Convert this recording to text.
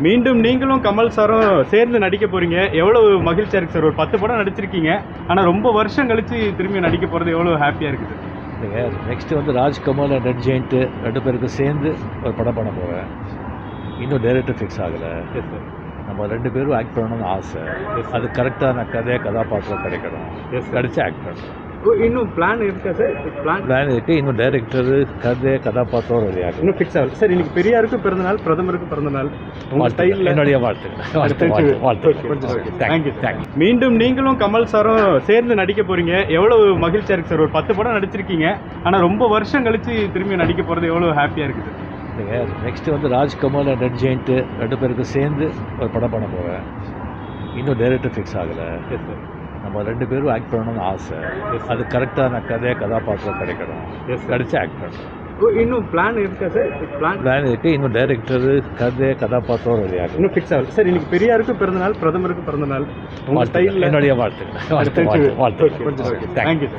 மீண்டும் நீங்களும் கமல் சாரும் சேர்ந்து நடிக்க போறீங்க. எவ்வளவு மகிழ்ச்சியா இருக்கு சார்? ஒரு 10 படம் நடிச்சிருக்கீங்க. ஆனா ரொம்ப வருஷம் கழிச்சு திரும்பி நடிக்க போறது எவ்வளவு ஹாப்பியா இருக்குது? இல்லைங்க, நெக்ஸ்ட்டு வந்து ராஜ்கமல் அண்ட் ரெட் ஜெயிண்ட்டு 2 பேருக்கும் சேர்ந்து ஒரு படம் பண்ண போகிறேன். இன்னும் டைரக்டர் ஃபிக்ஸ் ஆகலை. Yes sir. நம்ம 2 பேரும் ஆக்ட் பண்ணணும்னு ஆசை. அது கரெக்டான கதாபாத்திரம் கிடைக்கணும். கிடைச்சி ஆக்ட் பண்ணணும். இன்னும் பிளான் இருக்கா சார்? பிளான் இருக்குது. இன்னும் டைரக்டர் கதாபாத்திரம் ரெடி ஆகும். இன்னும் ஃபிக்ஸ் ஆகல சார். இன்னைக்கு பெரியாருக்கும் பிறந்தநாள், பிரதமருக்கும் பிறந்தநாள். உங்க ஸ்டைலில் என்னுடைய வாழ்த்துக்கள். தேங்க்யூ. மீண்டும் நீங்களும் கமல் சாரும் சேர்ந்து நடிக்க போறீங்க. எவ்வளவு மகிழ்ச்சியா இருக்கு சார்? ஒரு 10 படம் நடிச்சிருக்கீங்க. ஆனா ரொம்ப வருஷம் கழிச்சு திரும்பி நடிக்க போறது எவ்வளவு ஹாப்பியா இருக்குது? இல்லைங்க, நெக்ஸ்ட்டு வந்து ராஜ்கமல் அண்ட் ரெட் ஜெயிண்ட்டு 2 பேருக்கும் சேர்ந்து ஒரு படம் பண்ண போகிறேன். இன்னும் டைரக்டர் ஃபிக்ஸ் ஆகலை. Yes sir. நம்ம 2 பேரும் ஆக்ட் பண்ணணும்னு ஆசை. அது கரெக்டான கதாபாத்திரம் கிடைக்கணும். கிடைச்சி ஆக்ட் பண்ணணும். இன்னும் பிளான் இருக்கா சார்? பிளான் இருக்குது. இன்னும் டைரக்டர் கதாபாத்திரம் ரெடி ஆகும். இன்னும் ஃபிக்ஸ் ஆகல சார். இன்னைக்கு பெரியாருக்கும் பிறந்தநாள், பிரதமருக்கும் பிறந்தநாள். உங்க ஸ்டைலில் என்னுடைய வாழ்த்துக்கள். தேங்க்யூ.